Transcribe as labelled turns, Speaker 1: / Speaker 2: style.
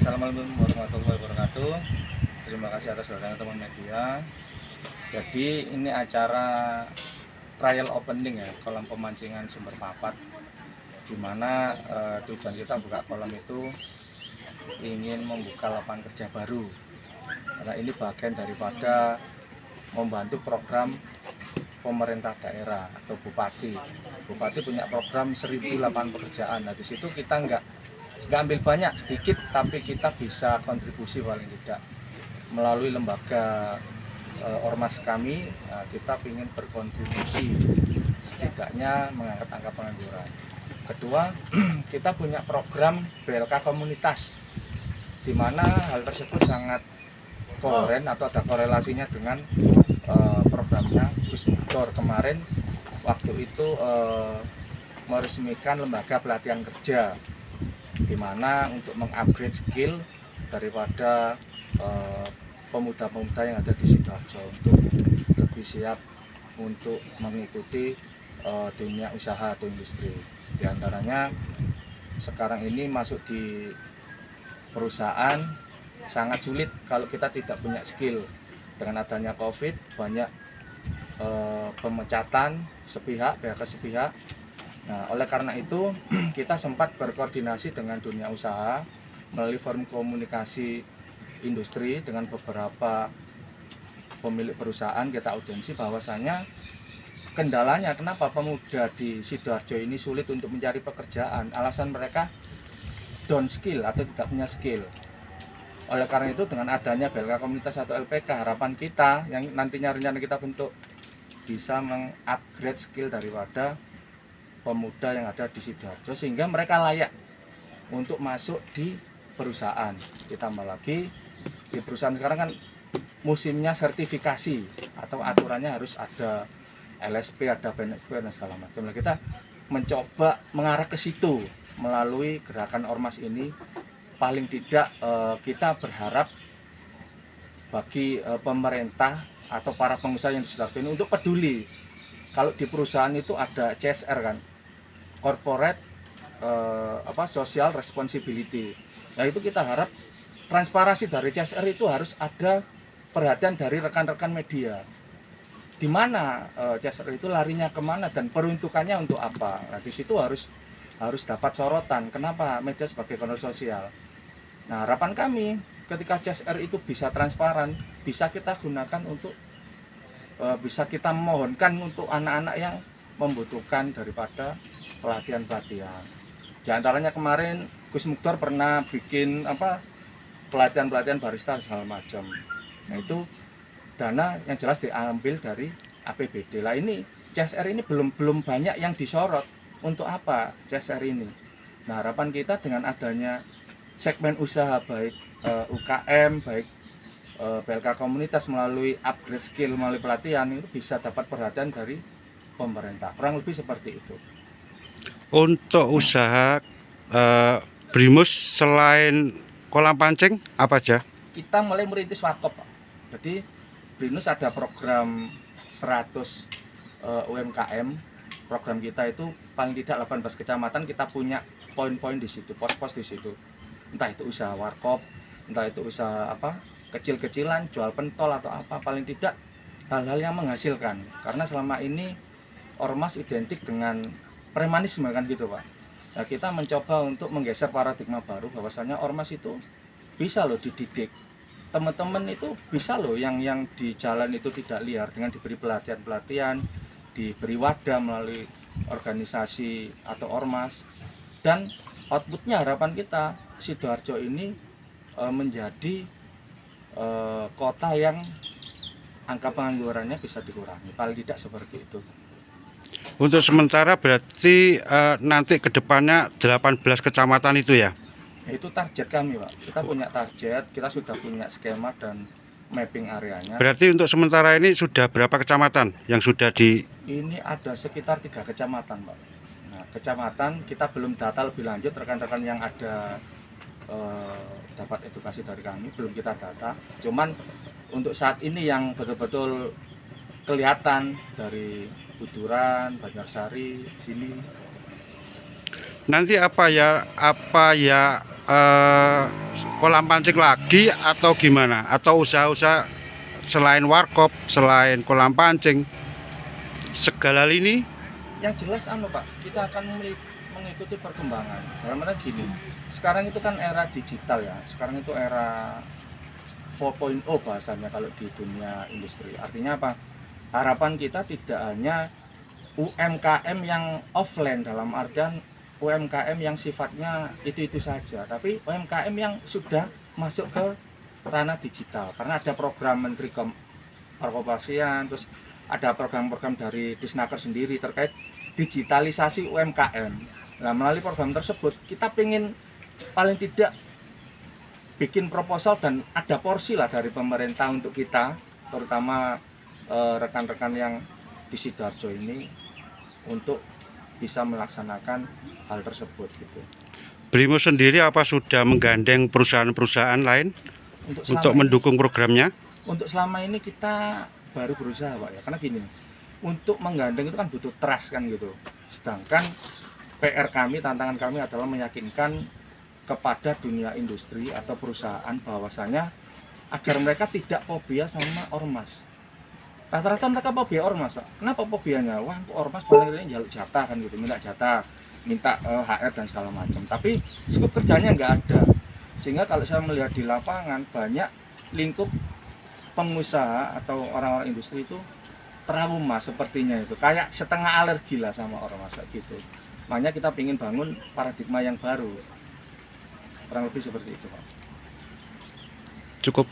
Speaker 1: Assalamualaikum warahmatullahi wabarakatuh. Terima kasih atas kedatangan teman media. Jadi ini acara trial opening ya, kolam pemancingan sumber papat, di mana tujuan kita buka kolam itu ingin membuka lapangan kerja baru. Karena ini bagian daripada membantu program pemerintah daerah atau bupati. Bupati punya program 1000 lapangan pekerjaan. Nah, di situ kita nggak ambil banyak, sedikit, tapi kita bisa kontribusi paling tidak melalui lembaga ormas kami. Kita ingin berkontribusi setidaknya mengangkat angka pengangguran. Kedua, kita punya program BLK komunitas, di mana hal tersebut sangat koheren atau ada korelasinya dengan programnya Gus Muktor kemarin waktu itu meresmikan lembaga pelatihan kerja, di mana untuk mengupgrade skill daripada pemuda-pemuda yang ada di Sidoarjo untuk lebih siap untuk mengikuti dunia usaha atau industri. Di antaranya sekarang ini masuk di perusahaan sangat sulit kalau kita tidak punya skill. Dengan adanya COVID banyak pemecatan sepihak, PHK sepihak. Nah, oleh karena itu kita sempat berkoordinasi dengan dunia usaha melalui forum komunikasi industri dengan beberapa pemilik perusahaan. Kita audiensi bahwasanya kendalanya kenapa pemuda di Sidoarjo ini sulit untuk mencari pekerjaan. Alasan mereka down skill atau tidak punya skill. Oleh karena itu dengan adanya BLK komunitas atau LPK, harapan kita yang nantinya rencana kita bentuk bisa mengupgrade skill daripada pemuda yang ada di Sidoarjo sehingga mereka layak untuk masuk di perusahaan. Ditambah lagi di perusahaan sekarang kan musimnya sertifikasi atau aturannya harus ada LSP, ada BNSP dan segala macam. Nah, kita mencoba mengarah ke situ melalui gerakan ormas ini. Paling tidak kita berharap bagi pemerintah atau para pengusaha yang di Sidoarjo ini untuk peduli. Kalau di perusahaan itu ada CSR kan, corporate social responsibility. Nah, itu kita harap transparansi dari CSR itu harus ada perhatian dari rekan-rekan media. Di mana CSR itu larinya kemana dan peruntukannya untuk apa. Nah, di situ harus dapat sorotan. Kenapa media sebagai kanal sosial? Nah, harapan kami ketika CSR itu bisa transparan, bisa kita gunakan untuk bisa kita mohonkan untuk anak-anak yang membutuhkan daripada pelatihan-pelatihan. Di antaranya kemarin Gus Muktor pernah bikin pelatihan-pelatihan barista segala macam. Nah, itu dana yang jelas diambil dari APBD. Lah ini CSR ini belum banyak yang disorot. Untuk apa CSR ini? Nah, harapan kita dengan adanya segmen usaha baik UKM, baik BLK komunitas melalui upgrade skill melalui pelatihan itu bisa dapat perhatian dari pemerintah. Kurang lebih seperti itu.
Speaker 2: Untuk usaha Primus selain kolam pancing apa aja?
Speaker 1: Kita mulai merintis warkop, Pak. Jadi Primus ada program 100 UMKM. Program kita itu paling tidak 18 kecamatan kita punya poin-poin di situ, pos-pos di situ. Entah itu usaha warkop, entah itu usaha kecil-kecilan, jual pentol atau apa, paling tidak hal-hal yang menghasilkan. Karena selama ini ormas identik dengan premanisme kan gitu, Pak. Nah, kita mencoba untuk menggeser paradigma baru bahwasanya ormas itu bisa loh dididik. Teman-teman itu bisa loh yang di jalan itu tidak liar dengan diberi pelatihan-pelatihan, diberi wadah melalui organisasi atau ormas, dan outputnya harapan kita Sidoarjo ini menjadi kota yang angka penganggurannya bisa dikurangi, paling tidak seperti itu.
Speaker 2: Untuk sementara berarti nanti kedepannya 18 kecamatan itu ya?
Speaker 1: Itu target kami, Pak. Kita punya target, kita sudah punya skema dan mapping areanya.
Speaker 2: Berarti untuk sementara ini sudah berapa kecamatan yang sudah di...
Speaker 1: Ini ada sekitar 3 kecamatan, Pak. Nah, kecamatan kita belum data lebih lanjut, rekan-rekan yang ada dapat edukasi dari kami belum kita data. Cuman untuk saat ini yang betul-betul kelihatan dari Buturan, Banjarsari, sini.
Speaker 2: Nanti apa ya kolam pancing lagi atau gimana? Atau usaha-usaha selain warkop, selain kolam pancing, segala lini?
Speaker 1: Yang jelas Pak, kita akan mengikuti perkembangan. Dalam arti gini, sekarang itu kan era digital ya. Sekarang itu era 4.0 bahasanya kalau di dunia industri. Artinya apa? Harapan kita tidak hanya UMKM yang offline, dalam artian UMKM yang sifatnya itu saja, tapi UMKM yang sudah masuk ke ranah digital. Karena ada program Menteri Perkoperasian, terus ada program-program dari Disnaker sendiri terkait digitalisasi UMKM. Nah, melalui program tersebut kita ingin paling tidak bikin proposal dan ada porsi lah dari pemerintah untuk kita, terutama rekan-rekan yang di Sidoarjo ini, untuk bisa melaksanakan hal tersebut gitu.
Speaker 2: Brimo sendiri apa sudah menggandeng perusahaan-perusahaan lain untuk mendukung programnya?
Speaker 1: Untuk selama ini kita baru berusaha Pak ya, karena gini, untuk menggandeng itu kan butuh trust kan gitu. Sedangkan PR kami, tantangan kami adalah meyakinkan kepada dunia industri atau perusahaan bahwasanya agar mereka tidak fobia sama ormas. Rata-rata mereka fobia ormas Pak. Kenapa fobianya? Wah, ormas paling ini jaluk jatah kan gitu, minta jatah, minta HR dan segala macam. Tapi skop kerjanya nggak ada. Sehingga kalau saya melihat di lapangan, banyak lingkup pengusaha atau orang-orang industri itu trauma sepertinya itu, kayak setengah alergi lah sama ormas gitu. Makanya kita ingin bangun paradigma yang baru, kurang lebih seperti itu Pak.
Speaker 2: Cukup.